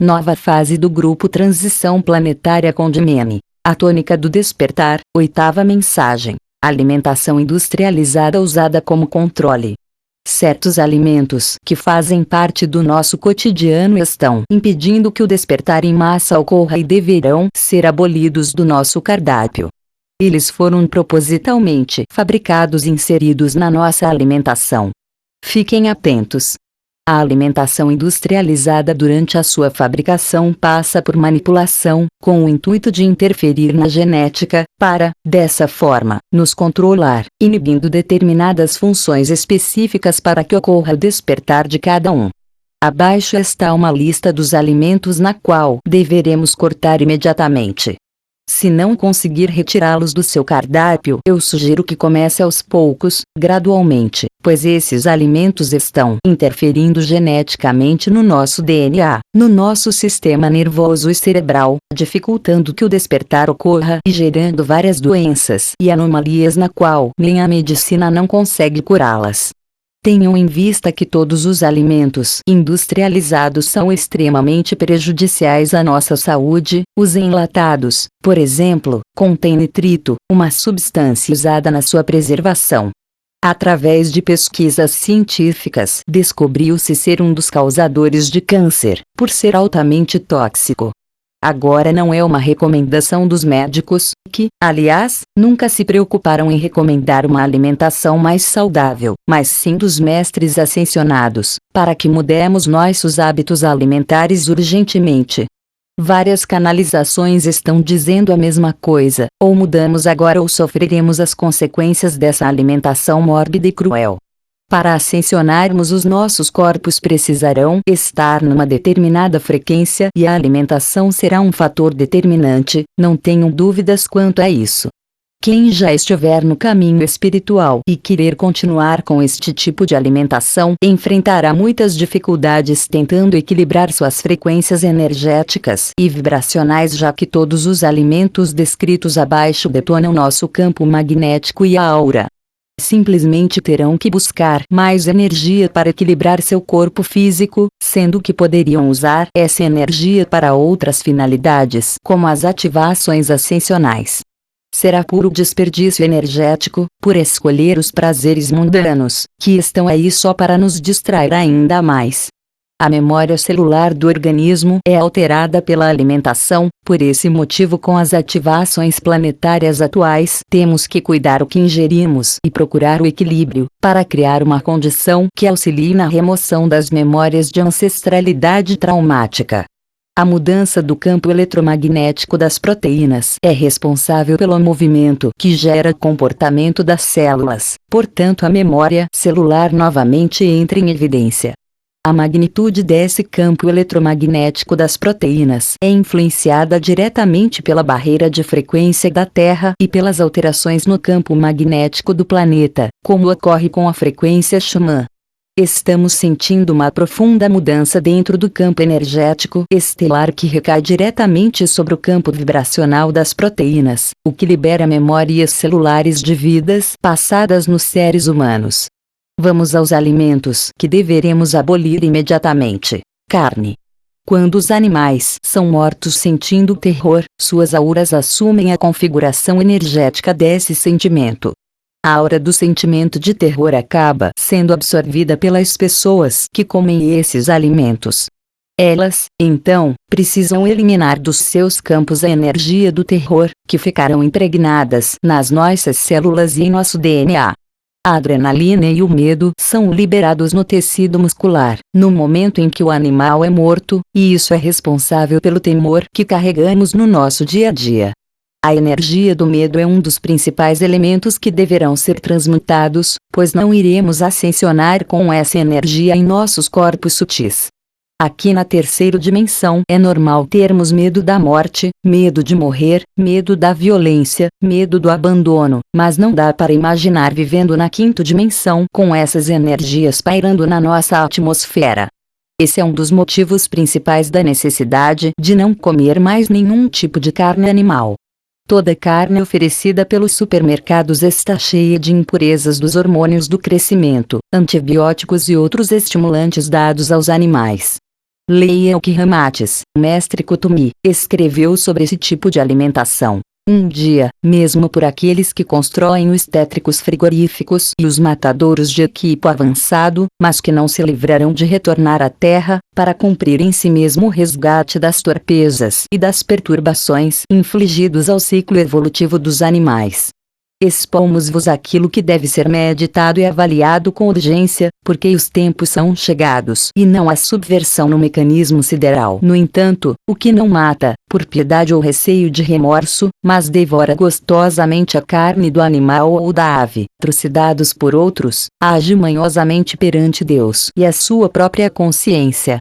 Nova fase do grupo Transição Planetária com Dimene. A tônica do despertar, oitava mensagem. Alimentação industrializada usada como controle. Certos alimentos que fazem parte do nosso cotidiano estão impedindo que o despertar em massa ocorra e deverão ser abolidos do nosso cardápio. Eles foram propositalmente fabricados e inseridos na nossa alimentação. Fiquem atentos. A alimentação industrializada durante a sua fabricação passa por manipulação, com o intuito de interferir na genética, para, dessa forma, nos controlar, inibindo determinadas funções específicas para que ocorra o despertar de cada um. Abaixo está uma lista dos alimentos na qual deveremos cortar imediatamente. Se não conseguir retirá-los do seu cardápio, eu sugiro que comece aos poucos, gradualmente, pois esses alimentos estão interferindo geneticamente no nosso DNA, no nosso sistema nervoso e cerebral, dificultando que o despertar ocorra e gerando várias doenças e anomalias na qual nem a medicina não consegue curá-las. Tenham em vista que todos os alimentos industrializados são extremamente prejudiciais à nossa saúde. Os enlatados, por exemplo, contêm nitrito, uma substância usada na sua preservação. Através de pesquisas científicas, descobriu-se ser um dos causadores de câncer, por ser altamente tóxico. Agora não é uma recomendação dos médicos, que, aliás, nunca se preocuparam em recomendar uma alimentação mais saudável, mas sim dos mestres ascensionados, para que mudemos nossos hábitos alimentares urgentemente. Várias canalizações estão dizendo a mesma coisa: ou mudamos agora ou sofreremos as consequências dessa alimentação mórbida e cruel. Para ascensionarmos, os nossos corpos precisarão estar numa determinada frequência e a alimentação será um fator determinante, não tenham dúvidas quanto a isso. Quem já estiver no caminho espiritual e querer continuar com este tipo de alimentação, enfrentará muitas dificuldades tentando equilibrar suas frequências energéticas e vibracionais, já que todos os alimentos descritos abaixo detonam nosso campo magnético e a aura. Simplesmente terão que buscar mais energia para equilibrar seu corpo físico, sendo que poderiam usar essa energia para outras finalidades, como as ativações ascensionais. Será puro desperdício energético, por escolher os prazeres mundanos, que estão aí só para nos distrair ainda mais. A memória celular do organismo é alterada pela alimentação, por esse motivo, com as ativações planetárias atuais, temos que cuidar o que ingerimos e procurar o equilíbrio, para criar uma condição que auxilie na remoção das memórias de ancestralidade traumática. A mudança do campo eletromagnético das proteínas é responsável pelo movimento que gera o comportamento das células, portanto a memória celular novamente entra em evidência. A magnitude desse campo eletromagnético das proteínas é influenciada diretamente pela barreira de frequência da Terra e pelas alterações no campo magnético do planeta, como ocorre com a frequência Schumann. Estamos sentindo uma profunda mudança dentro do campo energético estelar que recai diretamente sobre o campo vibracional das proteínas, o que libera memórias celulares de vidas passadas nos seres humanos. Vamos aos alimentos que deveremos abolir imediatamente. Carne. Quando os animais são mortos sentindo terror, suas auras assumem a configuração energética desse sentimento. A aura do sentimento de terror acaba sendo absorvida pelas pessoas que comem esses alimentos. Elas, então, precisam eliminar dos seus campos a energia do terror, que ficarão impregnadas nas nossas células e em nosso DNA. A adrenalina e o medo são liberados no tecido muscular, no momento em que o animal é morto, e isso é responsável pelo temor que carregamos no nosso dia a dia. A energia do medo é um dos principais elementos que deverão ser transmutados, pois não iremos ascensionar com essa energia em nossos corpos sutis. Aqui na terceira dimensão é normal termos medo da morte, medo de morrer, medo da violência, medo do abandono, mas não dá para imaginar vivendo na quinta dimensão com essas energias pairando na nossa atmosfera. Esse é um dos motivos principais da necessidade de não comer mais nenhum tipo de carne animal. Toda carne oferecida pelos supermercados está cheia de impurezas dos hormônios do crescimento, antibióticos e outros estimulantes dados aos animais. Leia o que Ramatiz, mestre Kutumi, escreveu sobre esse tipo de alimentação. Um dia, mesmo por aqueles que constroem os tétricos frigoríficos e os matadouros de equipo avançado, mas que não se livrarão de retornar à Terra, para cumprir em si mesmo o resgate das torpezas e das perturbações infligidos ao ciclo evolutivo dos animais. Expomos-vos aquilo que deve ser meditado e avaliado com urgência, porque os tempos são chegados e não há subversão no mecanismo sideral. No entanto, o que não mata, por piedade ou receio de remorso, mas devora gostosamente a carne do animal ou da ave, trucidados por outros, age manhosamente perante Deus e a sua própria consciência.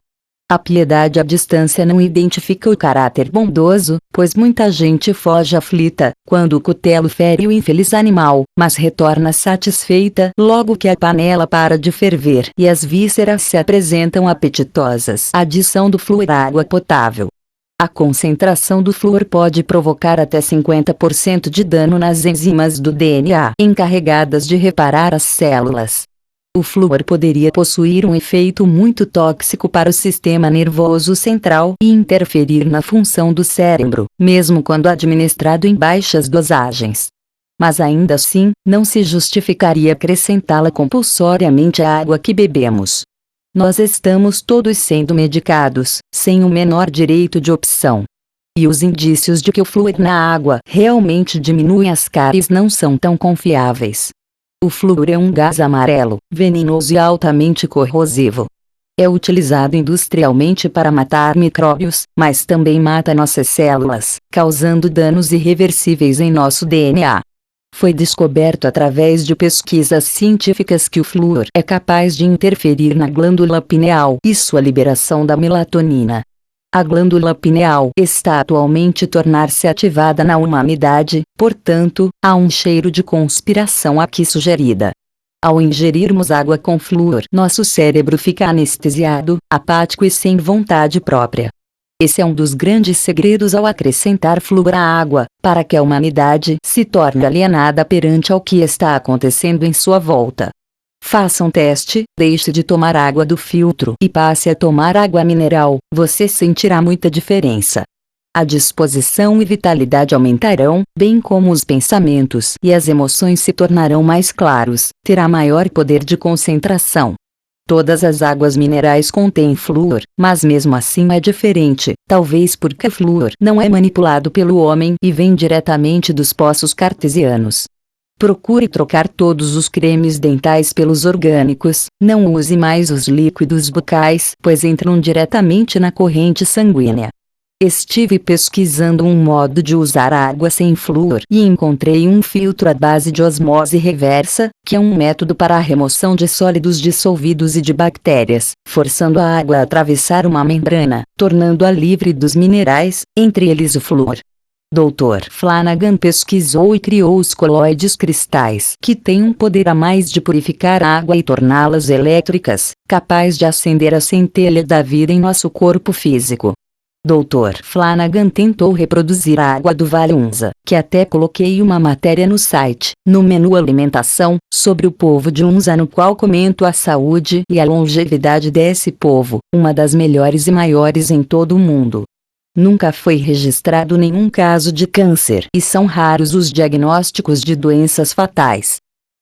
A piedade à distância não identifica o caráter bondoso, pois muita gente foge aflita, quando o cutelo fere o infeliz animal, mas retorna satisfeita logo que a panela para de ferver e as vísceras se apresentam apetitosas. Adição do flúor à água potável. A concentração do flúor pode provocar até 50% de dano nas enzimas do DNA encarregadas de reparar as células. O flúor poderia possuir um efeito muito tóxico para o sistema nervoso central e interferir na função do cérebro, mesmo quando administrado em baixas dosagens. Mas ainda assim, não se justificaria acrescentá-la compulsoriamente à água que bebemos. Nós estamos todos sendo medicados, sem o menor direito de opção. E os indícios de que o flúor na água realmente diminui as cáries não são tão confiáveis. O flúor é um gás amarelo, venenoso e altamente corrosivo. É utilizado industrialmente para matar micróbios, mas também mata nossas células, causando danos irreversíveis em nosso DNA. Foi descoberto através de pesquisas científicas que o flúor é capaz de interferir na glândula pineal e sua liberação da melatonina. A glândula pineal está atualmente tornar-se ativada na humanidade, portanto, há um cheiro de conspiração aqui sugerida. Ao ingerirmos água com flúor, nosso cérebro fica anestesiado, apático e sem vontade própria. Esse é um dos grandes segredos ao acrescentar flúor à água, para que a humanidade se torne alienada perante ao que está acontecendo em sua volta. Faça um teste, deixe de tomar água do filtro e passe a tomar água mineral, você sentirá muita diferença. A disposição e vitalidade aumentarão, bem como os pensamentos e as emoções se tornarão mais claros, terá maior poder de concentração. Todas as águas minerais contêm flúor, mas mesmo assim é diferente, talvez porque o flúor não é manipulado pelo homem e vem diretamente dos poços cartesianos. Procure trocar todos os cremes dentais pelos orgânicos, não use mais os líquidos bucais, pois entram diretamente na corrente sanguínea. Estive pesquisando um modo de usar água sem flúor e encontrei um filtro à base de osmose reversa, que é um método para a remoção de sólidos dissolvidos e de bactérias, forçando a água a atravessar uma membrana, tornando-a livre dos minerais, entre eles o flúor. Dr. Flanagan pesquisou e criou os colóides cristais, que têm um poder a mais de purificar a água e torná-las elétricas, capaz de acender a centelha da vida em nosso corpo físico. Dr. Flanagan tentou reproduzir a água do Vale Unza, que até coloquei uma matéria no site, no menu Alimentação, sobre o povo de Unza, no qual comento a saúde e a longevidade desse povo, uma das melhores e maiores em todo o mundo. Nunca foi registrado nenhum caso de câncer e são raros os diagnósticos de doenças fatais.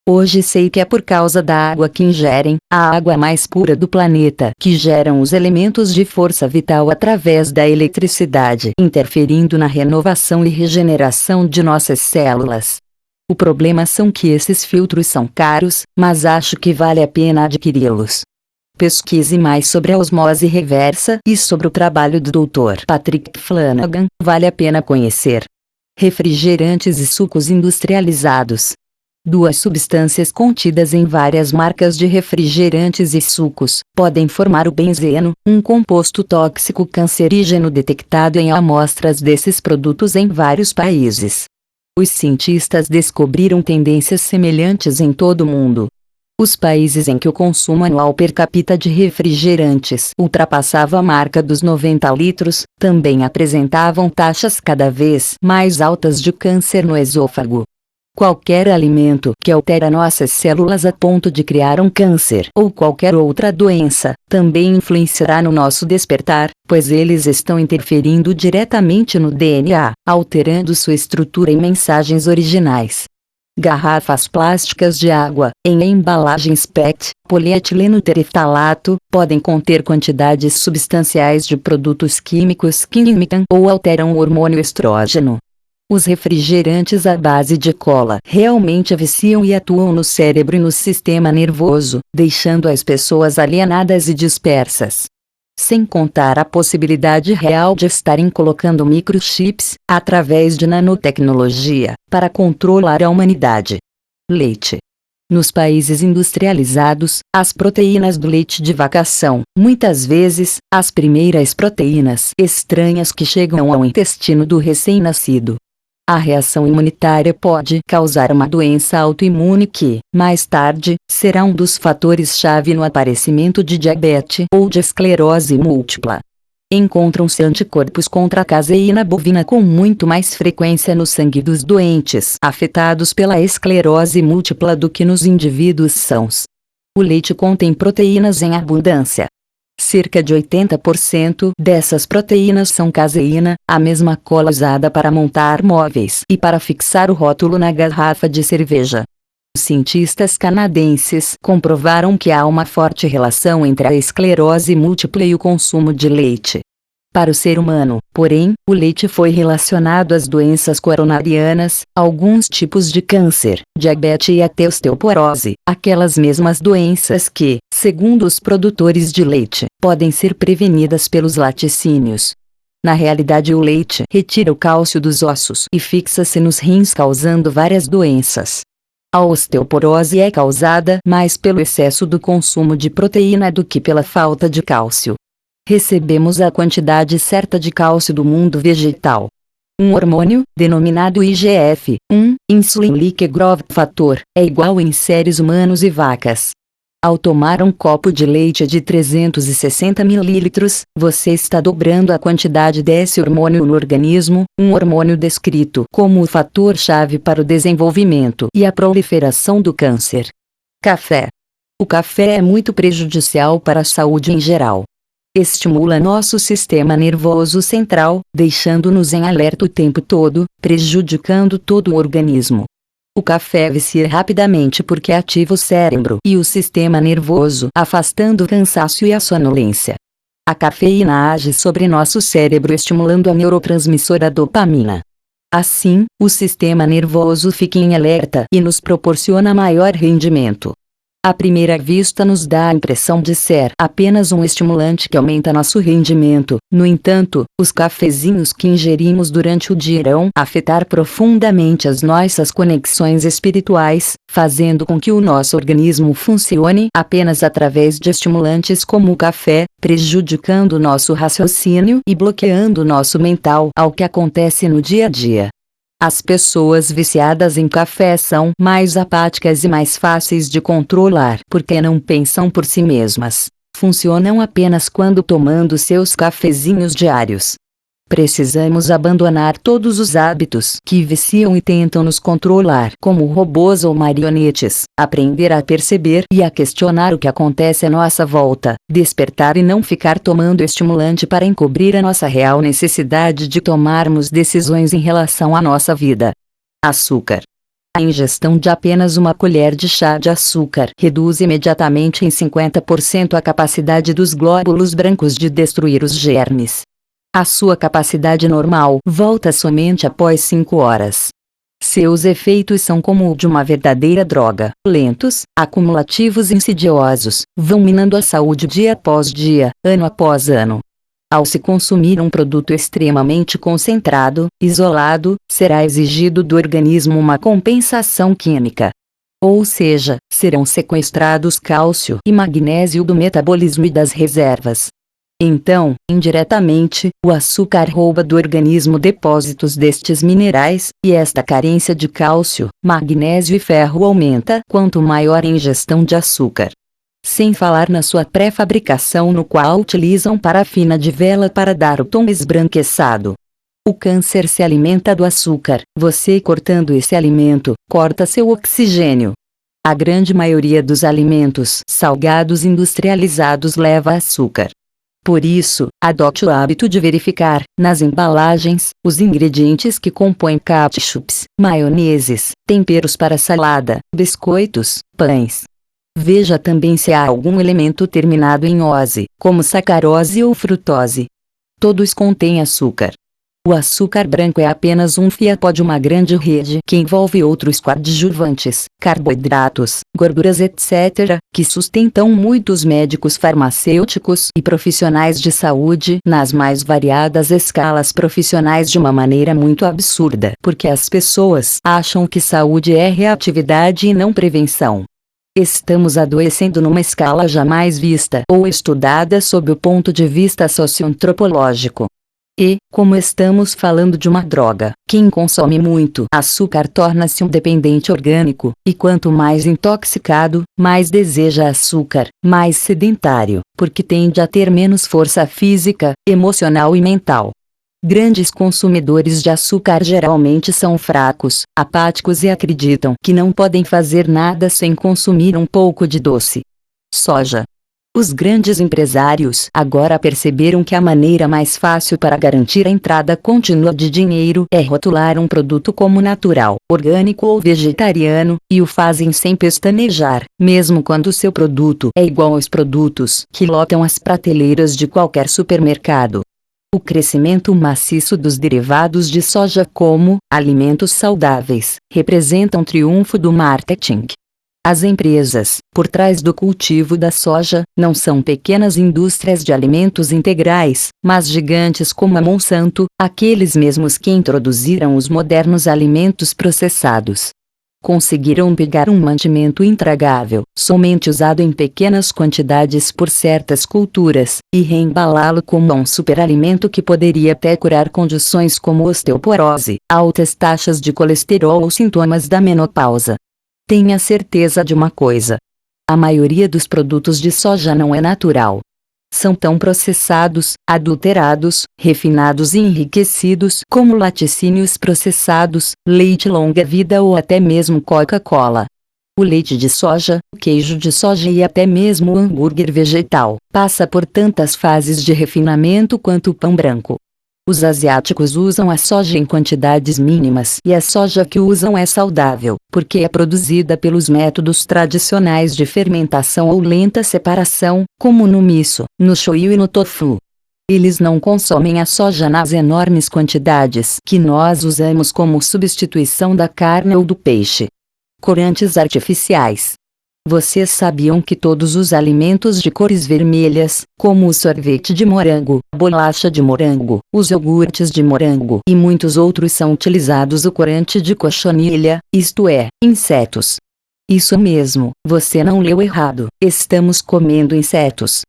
Hoje sei que é por causa da água que ingerem, a água mais pura do planeta, que geram os elementos de força vital através da eletricidade, interferindo na renovação e regeneração de nossas células. O problema são que esses filtros são caros, mas acho que vale a pena adquiri-los. Pesquise mais sobre a osmose reversa e sobre o trabalho do Dr. Patrick Flanagan, vale a pena conhecer. Refrigerantes e sucos industrializados. Duas substâncias contidas em várias marcas de refrigerantes e sucos podem formar o benzeno, um composto tóxico cancerígeno detectado em amostras desses produtos em vários países. Os cientistas descobriram tendências semelhantes em todo o mundo. Os países em que o consumo anual per capita de refrigerantes ultrapassava a marca dos 90 litros, também apresentavam taxas cada vez mais altas de câncer no esôfago. Qualquer alimento que altera nossas células a ponto de criar um câncer ou qualquer outra doença, também influenciará no nosso despertar, pois eles estão interferindo diretamente no DNA, alterando sua estrutura e mensagens originais. Garrafas plásticas de água, em embalagens PET, polietileno tereftalato, podem conter quantidades substanciais de produtos químicos que imitam ou alteram o hormônio estrógeno. Os refrigerantes à base de cola realmente viciam e atuam no cérebro e no sistema nervoso, deixando as pessoas alienadas e dispersas. Sem contar a possibilidade real de estarem colocando microchips, através de nanotecnologia, para controlar a humanidade. Leite. Nos países industrializados, as proteínas do leite de vaca são, muitas vezes, as primeiras proteínas estranhas que chegam ao intestino do recém-nascido. A reação imunitária pode causar uma doença autoimune que, mais tarde, será um dos fatores-chave no aparecimento de diabetes ou de esclerose múltipla. Encontram-se anticorpos contra a caseína bovina com muito mais frequência no sangue dos doentes afetados pela esclerose múltipla do que nos indivíduos sãos. O leite contém proteínas em abundância. Cerca de 80% dessas proteínas são caseína, a mesma cola usada para montar móveis e para fixar o rótulo na garrafa de cerveja. Os cientistas canadenses comprovaram que há uma forte relação entre a esclerose múltipla e o consumo de leite. Para o ser humano, porém, o leite foi relacionado às doenças coronarianas, alguns tipos de câncer, diabetes e até osteoporose, aquelas mesmas doenças que, segundo os produtores de leite, podem ser prevenidas pelos laticínios. Na realidade, o leite retira o cálcio dos ossos e fixa-se nos rins, causando várias doenças. A osteoporose é causada mais pelo excesso do consumo de proteína do que pela falta de cálcio. Recebemos a quantidade certa de cálcio do mundo vegetal. Um hormônio, denominado IGF-1, Insulin-like Growth Factor, é igual em seres humanos e vacas. Ao tomar um copo de leite de 360 ml, você está dobrando a quantidade desse hormônio no organismo, um hormônio descrito como o fator-chave para o desenvolvimento e a proliferação do câncer. Café. O café é muito prejudicial para a saúde em geral. Estimula nosso sistema nervoso central, deixando-nos em alerta o tempo todo, prejudicando todo o organismo. O café vicia rapidamente porque ativa o cérebro e o sistema nervoso, afastando o cansaço e a sonolência. A cafeína age sobre nosso cérebro estimulando a neurotransmissora dopamina. Assim, o sistema nervoso fica em alerta e nos proporciona maior rendimento. À primeira vista nos dá a impressão de ser apenas um estimulante que aumenta nosso rendimento. No entanto, os cafezinhos que ingerimos durante o dia irão afetar profundamente as nossas conexões espirituais, fazendo com que o nosso organismo funcione apenas através de estimulantes como o café, prejudicando nosso raciocínio e bloqueando nosso mental ao que acontece no dia a dia. As pessoas viciadas em café são mais apáticas e mais fáceis de controlar porque não pensam por si mesmas. Funcionam apenas quando tomando seus cafezinhos diários. Precisamos abandonar todos os hábitos que viciam e tentam nos controlar como robôs ou marionetes, aprender a perceber e a questionar o que acontece à nossa volta, despertar e não ficar tomando estimulante para encobrir a nossa real necessidade de tomarmos decisões em relação à nossa vida. Açúcar. A ingestão de apenas uma colher de chá de açúcar reduz imediatamente em 50% a capacidade dos glóbulos brancos de destruir os germes. A sua capacidade normal volta somente após 5 horas. Seus efeitos são como o de uma verdadeira droga, lentos, acumulativos e insidiosos, vão minando a saúde dia após dia, ano após ano. Ao se consumir um produto extremamente concentrado, isolado, será exigido do organismo uma compensação química. Ou seja, serão sequestrados cálcio e magnésio do metabolismo e das reservas. Então, indiretamente, o açúcar rouba do organismo depósitos destes minerais, e esta carência de cálcio, magnésio e ferro aumenta quanto maior a ingestão de açúcar. Sem falar na sua pré-fabricação, no qual utilizam parafina de vela para dar o tom esbranquiçado. O câncer se alimenta do açúcar. Você cortando esse alimento, corta seu oxigênio. A grande maioria dos alimentos salgados industrializados leva açúcar. Por isso, adote o hábito de verificar, nas embalagens, os ingredientes que compõem ketchups, maioneses, temperos para salada, biscoitos, pães. Veja também se há algum elemento terminado em ose, como sacarose ou frutose. Todos contêm açúcar. O açúcar branco é apenas um fiapo de uma grande rede que envolve outros coadjuvantes, carboidratos, gorduras etc., que sustentam muitos médicos farmacêuticos e profissionais de saúde nas mais variadas escalas profissionais de uma maneira muito absurda, porque as pessoas acham que saúde é reatividade e não prevenção. Estamos adoecendo numa escala jamais vista ou estudada sob o ponto de vista socioantropológico. E, como estamos falando de uma droga, quem consome muito açúcar torna-se um dependente orgânico, e quanto mais intoxicado, mais deseja açúcar, mais sedentário, porque tende a ter menos força física, emocional e mental. Grandes consumidores de açúcar geralmente são fracos, apáticos e acreditam que não podem fazer nada sem consumir um pouco de doce. Soja. Os grandes empresários agora perceberam que a maneira mais fácil para garantir a entrada contínua de dinheiro é rotular um produto como natural, orgânico ou vegetariano, e o fazem sem pestanejar, mesmo quando seu produto é igual aos produtos que lotam as prateleiras de qualquer supermercado. O crescimento maciço dos derivados de soja como alimentos saudáveis representa um triunfo do marketing. As empresas, por trás do cultivo da soja, não são pequenas indústrias de alimentos integrais, mas gigantes como a Monsanto, aqueles mesmos que introduziram os modernos alimentos processados. Conseguiram pegar um mantimento intragável, somente usado em pequenas quantidades por certas culturas, e reembalá-lo como um superalimento que poderia até curar condições como osteoporose, altas taxas de colesterol ou sintomas da menopausa. Tenha certeza de uma coisa: a maioria dos produtos de soja não é natural. São tão processados, adulterados, refinados e enriquecidos como laticínios processados, leite longa-vida ou até mesmo Coca-Cola. O leite de soja, o queijo de soja e até mesmo o hambúrguer vegetal passa por tantas fases de refinamento quanto o pão branco. Os asiáticos usam a soja em quantidades mínimas e a soja que usam é saudável, porque é produzida pelos métodos tradicionais de fermentação ou lenta separação, como no miso, no shoyu e no tofu. Eles não consomem a soja nas enormes quantidades que nós usamos como substituição da carne ou do peixe. Corantes artificiais. Vocês sabiam que todos os alimentos de cores vermelhas, como o sorvete de morango, a bolacha de morango, os iogurtes de morango e muitos outros são utilizados o corante de cochonilha, isto é, insetos? Isso mesmo, você não leu errado, estamos comendo insetos.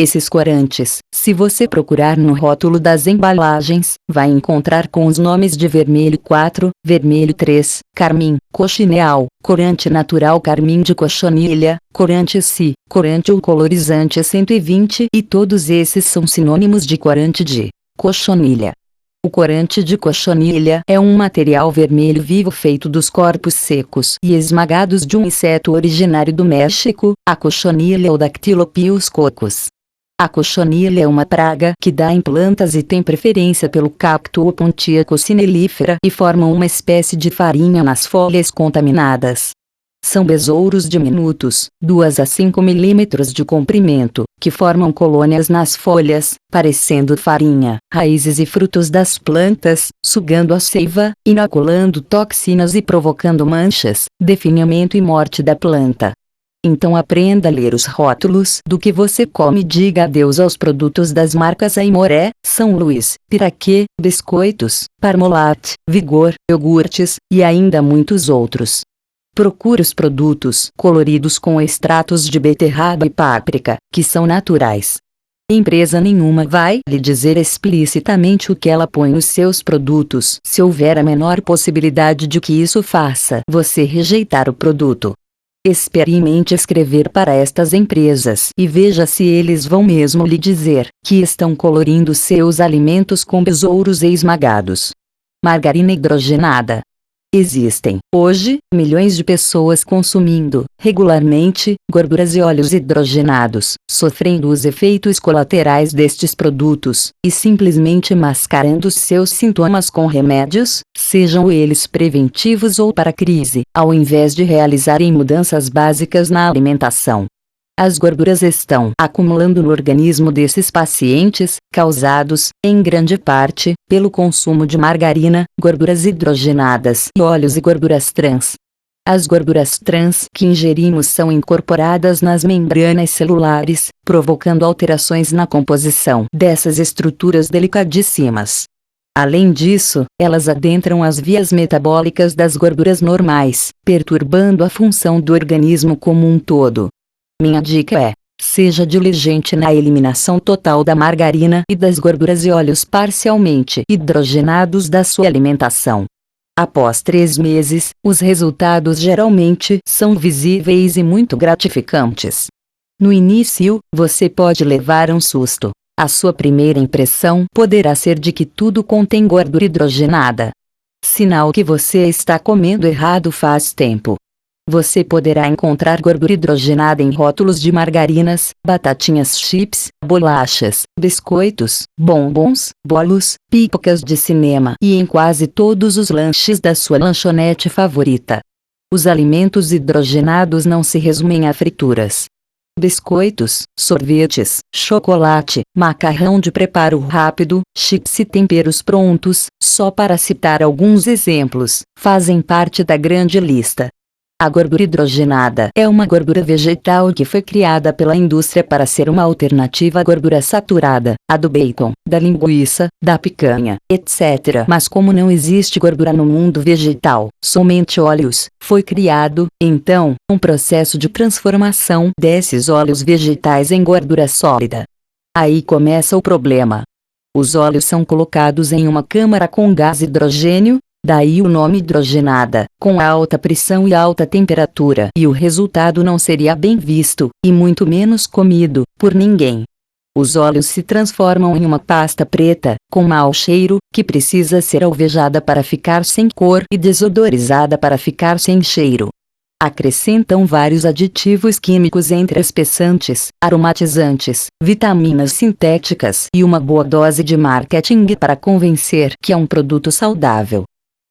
Esses corantes, se você procurar no rótulo das embalagens, vai encontrar com os nomes de vermelho 4, vermelho 3, carmim, cochineal, corante natural carmim de cochonilha, corante si, corante ou colorizante 120 e todos esses são sinônimos de corante de cochonilha. O corante de cochonilha é um material vermelho vivo feito dos corpos secos e esmagados de um inseto originário do México, a cochonilha ou Dactylopius coccus. A cochonilha é uma praga que dá em plantas e tem preferência pelo cacto Opuntia coccinellifera e formam uma espécie de farinha nas folhas contaminadas. São besouros diminutos, 2 a 5 milímetros de comprimento, que formam colônias nas folhas, parecendo farinha, raízes e frutos das plantas, sugando a seiva, inoculando toxinas e provocando manchas, definhamento e morte da planta. Então aprenda a ler os rótulos do que você come e diga adeus aos produtos das marcas Aimoré, São Luís, Piraquê, Biscoitos, Parmalat, Vigor, iogurtes, e ainda muitos outros. Procure os produtos coloridos com extratos de beterraba e páprica, que são naturais. Empresa nenhuma vai lhe dizer explicitamente o que ela põe nos seus produtos se houver a menor possibilidade de que isso faça você rejeitar o produto. Experimente escrever para estas empresas e veja se eles vão mesmo lhe dizer que estão colorindo seus alimentos com besouros esmagados. Margarina hidrogenada. Existem, hoje, milhões de pessoas consumindo, regularmente, gorduras e óleos hidrogenados, sofrendo os efeitos colaterais destes produtos, e simplesmente mascarando seus sintomas com remédios, sejam eles preventivos ou para crise, ao invés de realizarem mudanças básicas na alimentação. As gorduras estão acumulando no organismo desses pacientes, causados, em grande parte, pelo consumo de margarina, gorduras hidrogenadas e óleos e gorduras trans. As gorduras trans que ingerimos são incorporadas nas membranas celulares, provocando alterações na composição dessas estruturas delicadíssimas. Além disso, elas adentram as vias metabólicas das gorduras normais, perturbando a função do organismo como um todo. Minha dica é: seja diligente na eliminação total da margarina e das gorduras e óleos parcialmente hidrogenados da sua alimentação. Após 3 meses, os resultados geralmente são visíveis e muito gratificantes. No início, você pode levar um susto. A sua primeira impressão poderá ser de que tudo contém gordura hidrogenada. Sinal que você está comendo errado faz tempo. Você poderá encontrar gordura hidrogenada em rótulos de margarinas, batatinhas chips, bolachas, biscoitos, bombons, bolos, pipocas de cinema e em quase todos os lanches da sua lanchonete favorita. Os alimentos hidrogenados não se resumem a frituras. Biscoitos, sorvetes, chocolate, macarrão de preparo rápido, chips e temperos prontos, só para citar alguns exemplos, fazem parte da grande lista. A gordura hidrogenada é uma gordura vegetal que foi criada pela indústria para ser uma alternativa à gordura saturada, a do bacon, da linguiça, da picanha, etc. Mas como não existe gordura no mundo vegetal, somente óleos, foi criado, então, um processo de transformação desses óleos vegetais em gordura sólida. Aí começa o problema. Os óleos são colocados em uma câmara com gás hidrogênio, daí o nome hidrogenada, com alta pressão e alta temperatura, e o resultado não seria bem visto, e muito menos comido, por ninguém. Os óleos se transformam em uma pasta preta, com mau cheiro, que precisa ser alvejada para ficar sem cor e desodorizada para ficar sem cheiro. Acrescentam vários aditivos químicos entre espessantes, aromatizantes, vitaminas sintéticas e uma boa dose de marketing para convencer que é um produto saudável.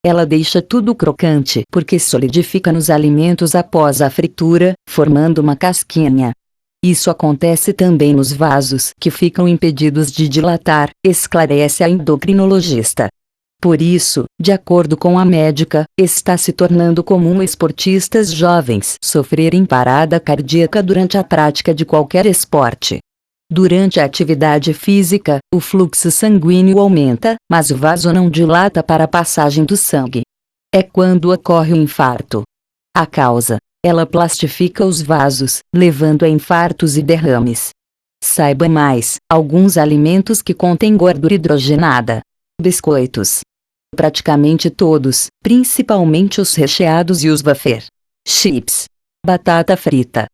Ela deixa tudo crocante porque solidifica nos alimentos após a fritura, formando uma casquinha. Isso acontece também nos vasos que ficam impedidos de dilatar, esclarece a endocrinologista. Por isso, de acordo com a médica, está se tornando comum esportistas jovens sofrerem parada cardíaca durante a prática de qualquer esporte. Durante a atividade física, o fluxo sanguíneo aumenta, mas o vaso não dilata para a passagem do sangue. É quando ocorre o infarto. A causa: ela plastifica os vasos, levando a infartos e derrames. Saiba mais: alguns alimentos que contêm gordura hidrogenada. Biscoitos. Praticamente todos, principalmente os recheados e os wafer. Chips. Batata frita.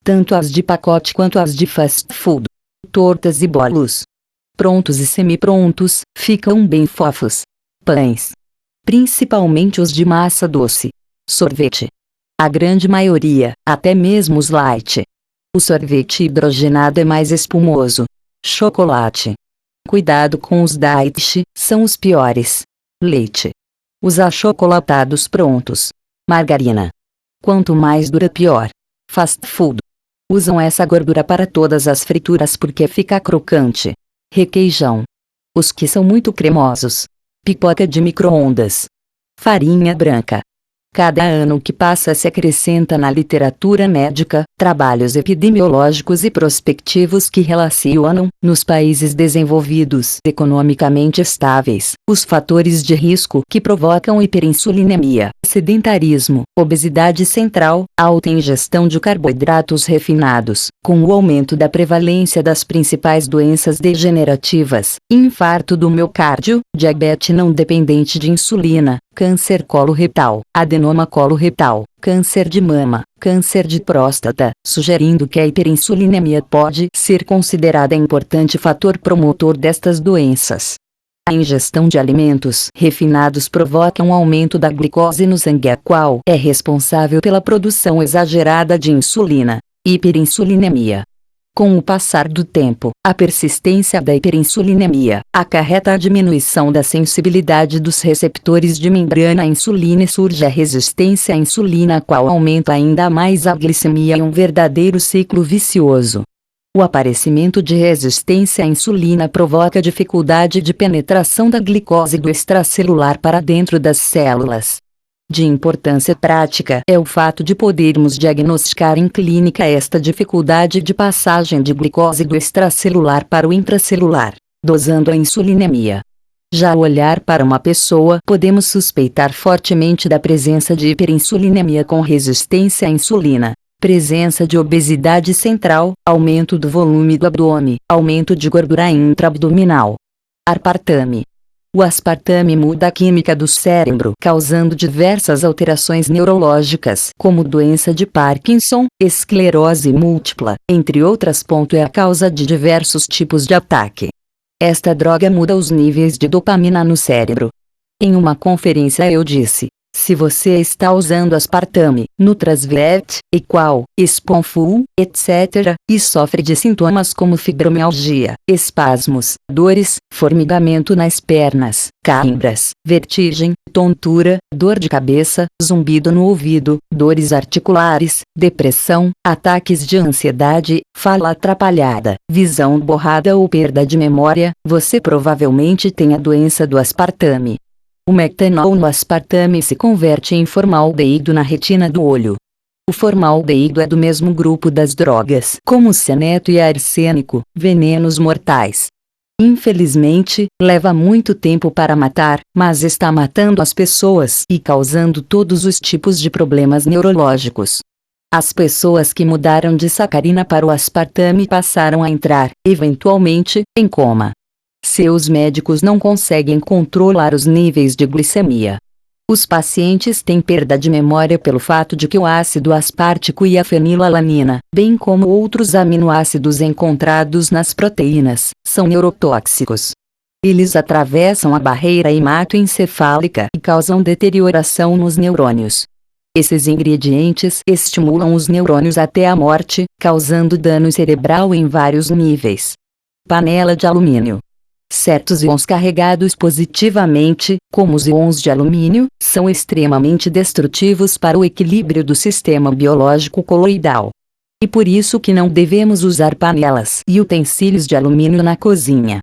Tanto as de pacote quanto as de fast food. Tortas e bolos. Prontos e semi-prontos, ficam bem fofos. Pães. Principalmente os de massa doce. Sorvete. A grande maioria, até mesmo os light. O sorvete hidrogenado é mais espumoso. Chocolate. Cuidado com os diet, são os piores. Leite. Os achocolatados prontos. Margarina. Quanto mais dura pior. Fast food. Usam essa gordura para todas as frituras porque fica crocante. Requeijão. Os que são muito cremosos. Pipoca de micro-ondas. Farinha branca. Cada ano que passa se acrescenta na literatura médica, trabalhos epidemiológicos e prospectivos que relacionam, nos países desenvolvidos economicamente estáveis, os fatores de risco que provocam hiperinsulinemia, sedentarismo, obesidade central, alta ingestão de carboidratos refinados, com o aumento da prevalência das principais doenças degenerativas, infarto do miocárdio, diabetes não dependente de insulina, câncer coloretal, adenoma coloretal, câncer de mama, câncer de próstata, sugerindo que a hiperinsulinemia pode ser considerada importante fator promotor destas doenças. A ingestão de alimentos refinados provoca um aumento da glicose no sangue, a qual é responsável pela produção exagerada de insulina, hiperinsulinemia. Com o passar do tempo, a persistência da hiperinsulinemia acarreta a diminuição da sensibilidade dos receptores de membrana à insulina e surge a resistência à insulina, a qual aumenta ainda mais a glicemia em um verdadeiro ciclo vicioso. O aparecimento de resistência à insulina provoca dificuldade de penetração da glicose do extracelular para dentro das células. De importância prática é o fato de podermos diagnosticar em clínica esta dificuldade de passagem de glicose do extracelular para o intracelular, dosando a insulinemia. Já ao olhar para uma pessoa, podemos suspeitar fortemente da presença de hiperinsulinemia com resistência à insulina, presença de obesidade central, aumento do volume do abdômen, aumento de gordura intraabdominal. Aspartame. O aspartame muda a química do cérebro, causando diversas alterações neurológicas, como doença de Parkinson, esclerose múltipla, entre outras. É a causa de diversos tipos de ataque. Esta droga muda os níveis de dopamina no cérebro. Em uma conferência eu disse: se você está usando aspartame, Nutrasvet, Equal, Sponful, etc., e sofre de sintomas como fibromialgia, espasmos, dores, formigamento nas pernas, câimbras, vertigem, tontura, dor de cabeça, zumbido no ouvido, dores articulares, depressão, ataques de ansiedade, fala atrapalhada, visão borrada ou perda de memória, você provavelmente tem a doença do aspartame. O metanol no aspartame se converte em formaldeído na retina do olho. O formaldeído é do mesmo grupo das drogas, como o cianeto e arsênico, venenos mortais. Infelizmente, leva muito tempo para matar, mas está matando as pessoas e causando todos os tipos de problemas neurológicos. As pessoas que mudaram de sacarina para o aspartame passaram a entrar, eventualmente, em coma. Seus médicos não conseguem controlar os níveis de glicemia. Os pacientes têm perda de memória pelo fato de que o ácido aspartico e a fenilalanina, bem como outros aminoácidos encontrados nas proteínas, são neurotóxicos. Eles atravessam a barreira hematoencefálica e causam deterioração nos neurônios. Esses ingredientes estimulam os neurônios até a morte, causando dano cerebral em vários níveis. Panela de alumínio. Certos íons carregados positivamente, como os íons de alumínio, são extremamente destrutivos para o equilíbrio do sistema biológico coloidal. E por isso que não devemos usar panelas e utensílios de alumínio na cozinha.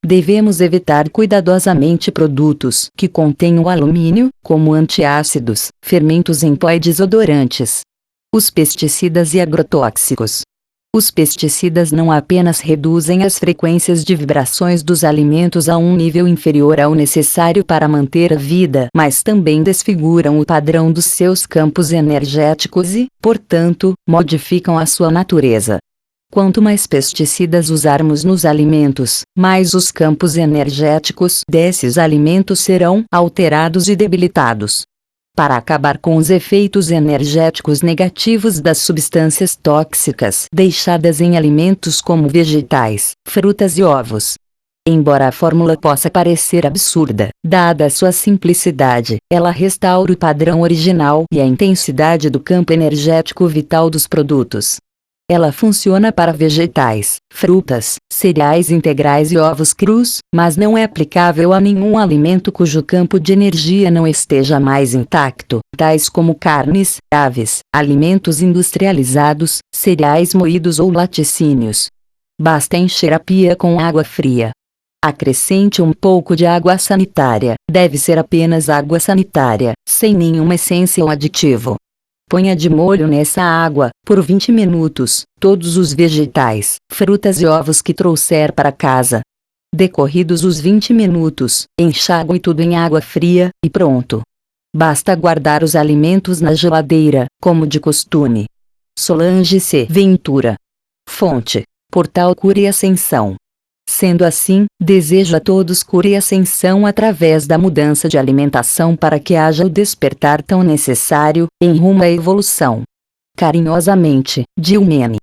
Devemos evitar cuidadosamente produtos que contenham alumínio, como antiácidos, fermentos em pó e desodorantes. Os pesticidas e agrotóxicos. Os pesticidas não apenas reduzem as frequências de vibrações dos alimentos a um nível inferior ao necessário para manter a vida, mas também desfiguram o padrão dos seus campos energéticos e, portanto, modificam a sua natureza. Quanto mais pesticidas usarmos nos alimentos, mais os campos energéticos desses alimentos serão alterados e debilitados. Para acabar com os efeitos energéticos negativos das substâncias tóxicas deixadas em alimentos como vegetais, frutas e ovos. Embora a fórmula possa parecer absurda, dada a sua simplicidade, ela restaura o padrão original e a intensidade do campo energético vital dos produtos. Ela funciona para vegetais, frutas, cereais integrais e ovos crus, mas não é aplicável a nenhum alimento cujo campo de energia não esteja mais intacto, tais como carnes, aves, alimentos industrializados, cereais moídos ou laticínios. Basta encher a pia com água fria. Acrescente um pouco de água sanitária, deve ser apenas água sanitária, sem nenhuma essência ou aditivo. Ponha de molho nessa água, por 20 minutos, todos os vegetais, frutas e ovos que trouxer para casa. Decorridos os 20 minutos, enxague tudo em água fria, e pronto. Basta guardar os alimentos na geladeira, como de costume. Solange C. Ventura. Fonte: Portal Cura e Ascensão. Sendo assim, desejo a todos cura e ascensão através da mudança de alimentação para que haja o despertar tão necessário, em rumo à evolução. Carinhosamente, Dilmene.